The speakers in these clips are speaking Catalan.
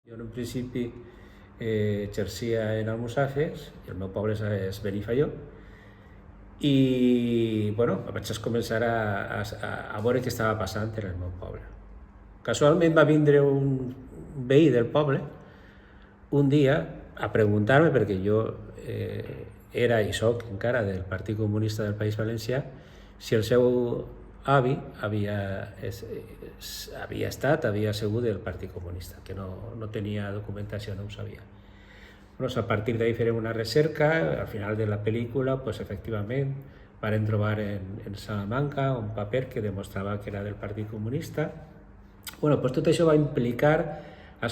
Jo en un principi exercia en Almussafes, i el meu poble és Benifaió, i bueno, vaig començar a veure què estava passant en el meu poble. Casualment va vindre un veí del poble un dia a preguntar-me, perquè jo era i soc encara del Partit Comunista del País Valencià, si el seu avi havia segut del Partit Comunista, que no tenia documentació, no ho sabia. Pues a partir d'ahí farem una recerca, al final de la pel·lícula, pues, efectivament, van trobar en Salamanca un paper que demostrava que era del Partit Comunista. Bueno, pues tot això va implicar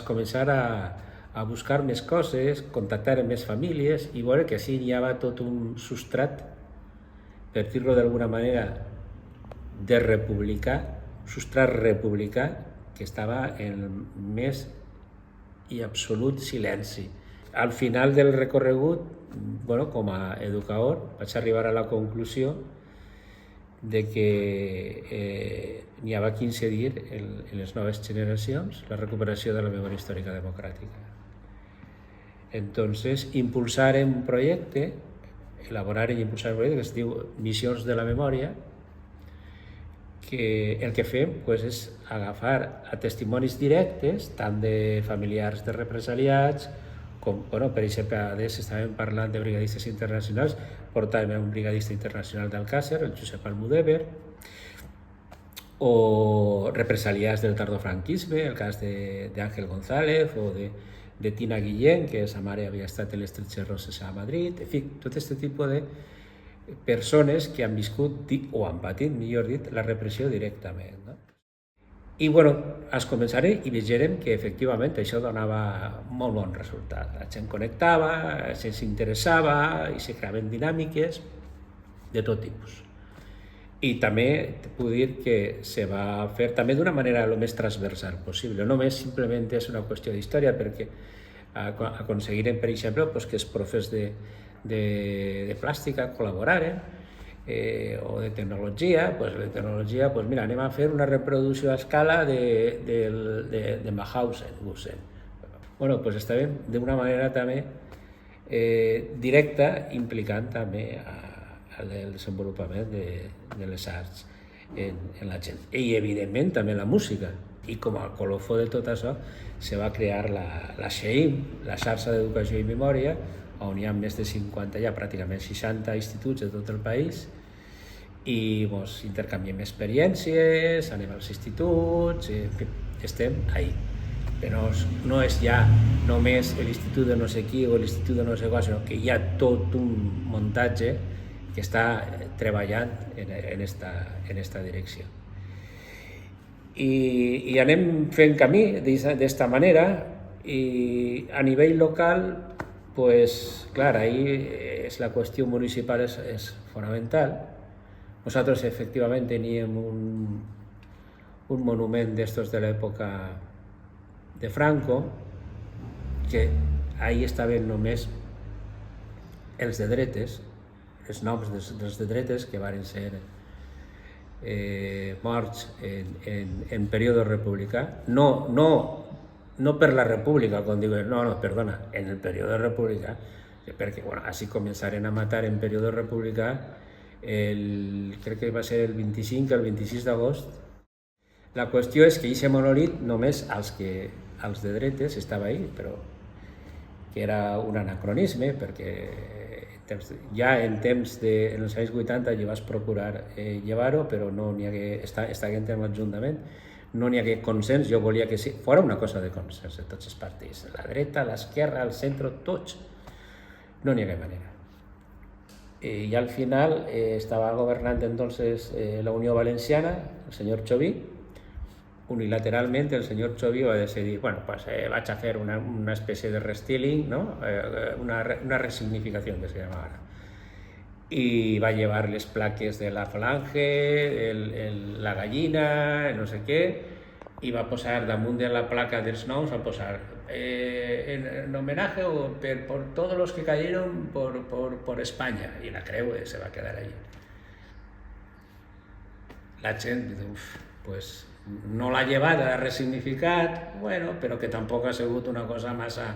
començar a buscar més coses, contactar amb més famílies i veure que així hi havia tot un substrat, per dir-lo d'alguna manera, de republicà, substrat republicà, que estava en més i absolut silenci. Al final del recorregut, bueno, com a educador, vaig arribar a la conclusió de que n'hi havia que incidir en les noves generacions la recuperació de la memòria històrica democràtica. Entonces, impulsarem un projecte, elaborarem i impulsarem un projecte que es diu Missions de la Memòria, que el que fem pues, és agafar a testimonis directes, tant de familiars de represaliats, com, bueno, per exemple, estàvem parlant de brigadistes internacionals, portàvem un brigadista internacional d'Alcàsser, el Josep Almudévar, o represaliats del tardofranquisme, el cas d'Àngel González, o de Tina Guillén, que sa mare havia estat en les Tretxes Roses a Madrid, en fi, tot aquest tipus de persones que han viscut, o han patit, millor dit, la repressió directament. No? I bueno, es començaré i veurem que efectivament això donava molt bon resultat. La gent connectava, la gent s'interessava i se creaven dinàmiques de tot tipus. I també puc dir que se va fer també d'una manera el més transversal possible. No només simplement és una qüestió d'història, perquè aconseguirem, per exemple, que els profes de plàstica col·laboraren, o de tecnologia, mira, anem a fer una reproducció a escala de Mauthausen. Bueno, doncs estàvem d'una manera també directa, implicant també el desenvolupament de les arts en la gent. I, evidentment, també la música. I com a colofó de tot això, se va crear la XEIM, la xarxa d'educació i memòria, on hi ha més de 50, ja pràcticament 60 instituts de tot el país, i intercanviem experiències, anem als instituts, estem ahí. Però no és ja només l'institut de no sé qui o l'institut de no sé quoi, sinó que hi ha tot un muntatge que està treballant en esta direcció. I anem fent camí d'esta manera, i a nivell local, pues, clar, ahí la qüestió municipal és fonamental. Nosaltres, efectivament, teníem un monument d'estos de l'època de Franco, que ahí estaven només els de dretes, els noms dels de dretes que van ser morts en període republicà, no per la república, com diuen, no, perdona, en el període republicà, perquè així començaren a matar en període republicà, crec que va ser el 25 o el 26 d'agost. La qüestió és que aquest monòlit només als de dretes estava ahí, però que era un anacronisme, perquè ja en els anys 80 jo vaig procurar llevar-ho, però no n'hi hagué, estiguent en l'Ajuntament, no n'hi hagué consens. Jo volia que fos una cosa de consens de tots els partits, la dreta, l'esquerra, el centre, tots. No n'hi hagué manera. I al final estava governant entonces la Unió Valenciana, el senyor Choví. Unilateralment el senyor Choví va decidir, bueno, pues vaig a fer una espècie de restyling, ¿no? una resignificación que se llama ara. I va llevar les plaques de la Falange, la gallina, no sé què, i va posar damunt de la placa dels noms, va posar en homenaje por todos los que cayeron por España, i la creu se va quedar allí. La gent diu, pues no l'ha llevat, l'ha ressignificat, bueno, però que tampoc ha sigut una cosa massa...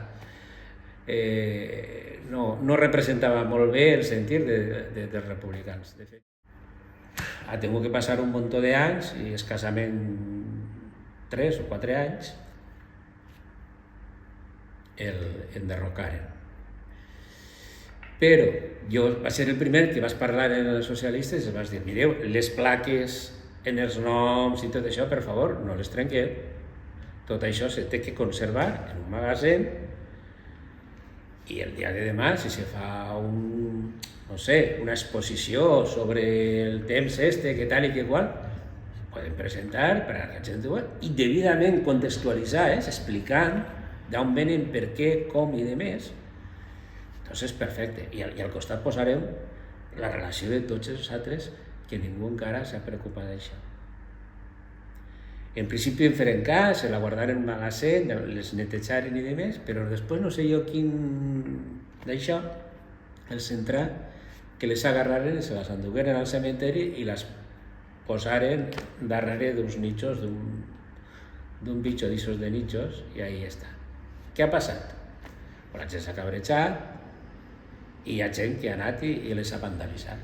no representava molt bé el sentir dels republicans. De fet, ha tingut que passar un munt d'anys, i escassament 3 o 4 anys, el enderrocaren. Però jo vaig ser el primer que vaig parlar amb els socialistes i vaig dir, mireu, les plaques en els noms i tot això, per favor, no les trenqueu. Tot això se té que conservar en un magatzem i el dia de demà, si se fa una exposició sobre el temps que tal i que qual, se poden presentar per a que la gent ho vegi i debidament contextualitzar, explicant d'on venen, per què, com i de més. Doncs és perfecte. I al costat posarem la relació de tots els altres que ningú encara s'ha preocupat d'això. En principi en farem cas, se la guardaren en un magatzem, les netejaren i de més, però després no sé jo quin d'això, el centrar, que les agarraren i se les endugueren al cementeri i les posaren darrere d'uns nichos, d'un bitxo d'issos de nichos, i ahí està. Què ha passat? La gent s'ha cabrejat i hi ha gent que ha anat i les ha vandalitzat.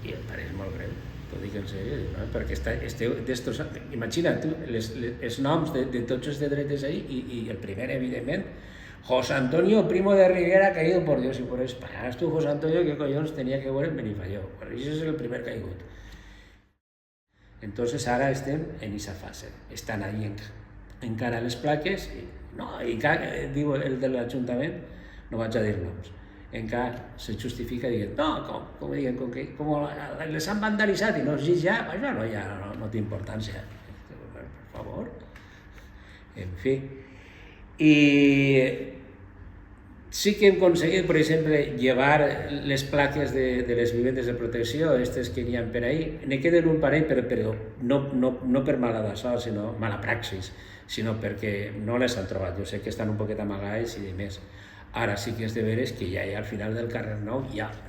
I em pareix molt greu, t'ho dic en sèrio, no? Perquè esteu d'estos... Imagina't tu els noms de tots els de dretes ahí i el primer, evidentment, José Antonio Primo de Rivera caído por Dios y por España. Tu, José Antonio, què collons tenia que veure en Benifaió? Això és el primer caigut. Entonces ara estem en aquesta fase. Estan ahí encara les plaques i diu el de l'Ajuntament, no vaig a dir noms, encara se justifica dient, no, com les han vandalitzat i no és ja, això no té importància. Per favor. En fi. I sí que hem aconseguit, per exemple, llevar les plaques de les vivendes de protecció, aquestes que n'hi ha per ahí. Ne queden un parell, però no per mala de sort, sinó mala praxis, sinó perquè no les han trobat. Jo sé que estan un poquet amagades i de més. Ara sí que és de veres que ja al final del carrer Nou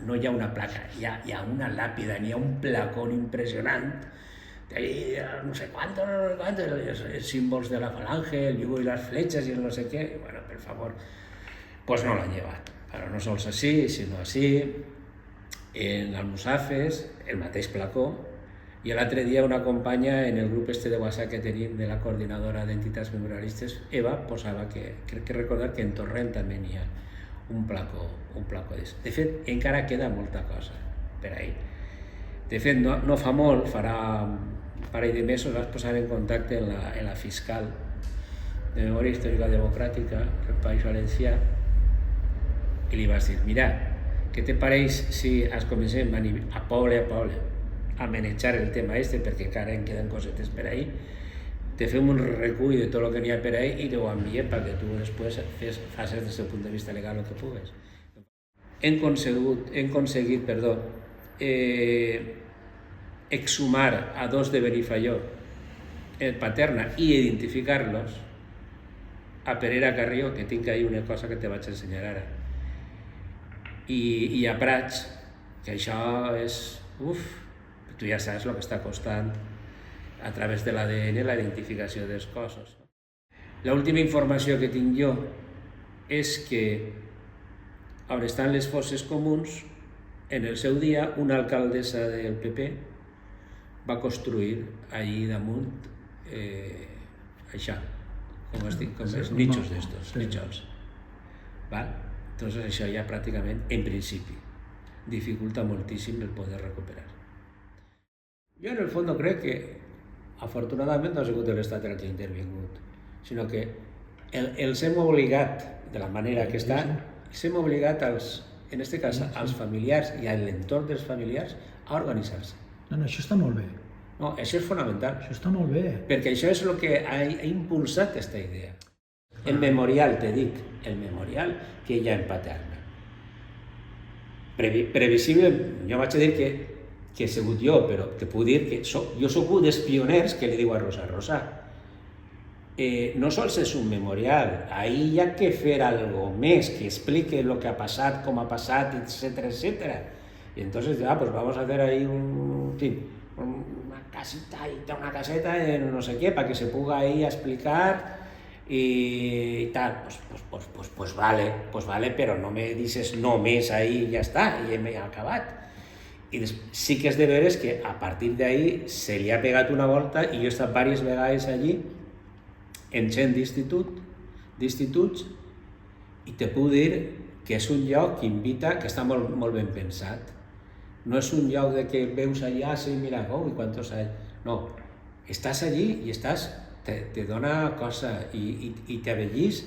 no hi ha una placa, hi ha una làpida, n'hi ha un placón impressionant, no sé quantos, els símbols de la falange, el yugo i les fletxes i el no sé què, bueno, per favor, pues no l'han llevat. Però no sols així, sinó així, en Almussafes, el mateix placó, i l'altre dia una companya en el grup de WhatsApp que tenim de la coordinadora d'entitats memorialistes, Eva, posava que crec que recordar que en Torrent també n'hi ha un placó d'est. De fet, encara queda molta cosa per ahí. De fet, no fa molt, farà un parell de mesos, vas posar en contacte amb la fiscal de Memòria Històrica Democràtica del País Valencià i li vas dir, mira, què te pareix si es comencem a poble a manejar el tema perquè encara en queden cosetes per ahí, te fem un recull de tot el que n'hi ha per ahí i t'ho enviem perquè tu després facis des del punt de vista legal el que pugues. Hem aconseguit, exhumar a 2 de Benifaió en Paterna i identificar-los a Perera Carrió, que tinc ahí una cosa que te vaig ensenyar ara, i a Prats, que això és... tu ja saps el que està costant a través de l'ADN la identificació dels cossos. L'última informació que tinc jo és que on estan les fosses comuns, en el seu dia una alcaldessa del PP va construir allí damunt això, com es diu, com els nichos d'estos, nichos. Entonces això ja pràcticament, en principi, dificulta moltíssim el poder recuperar. Jo en el fons crec que afortunadament no ha sigut l'Estat el que ha intervingut, sinó que els hem obligat, de la manera que està, els hem obligat en aquest cas als familiars i a l'entorn dels familiars a organitzar-se. No, això està molt bé. No, això és fonamental. Això està molt bé. Perquè això és el que ha impulsat aquesta idea. El memorial, te dic, el memorial que hi ha en Paterna. Previsible, jo vaig a dir que he sigut jo, però te puc dir que jo soc un dels pioners que li diu a Rosa, no sols és un memorial, ahí hi ha que fer algo més, que explique lo que ha passat, com ha passat, etcétera, etcétera. Y entonces, pues vamos a hacer ahí una casita y una caseta en no sé qué, para que se puga ahí a explicar y tal. Pues vale, pero no me dices no més ahí y ya está, y m'he acabat. I sí que és de veres que a partir d'ahí se li ha pegat una volta i jo he estat diverses vegades allí en gent d'instituts i te puc dir que és un lloc que invita, que està molt ben pensat. No és un lloc de que veus allà, sí, mira, i quantos anys. No, estàs allí i te dona cosa i t'avellís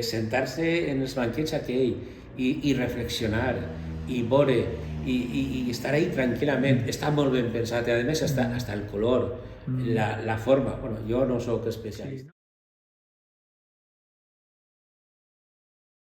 sentar-se en els banquets aquell i reflexionar i veure i estar ahí tranquil·lament. Està molt ben pensat, a més, hasta el color, la forma. Bueno, jo no sóc especialista.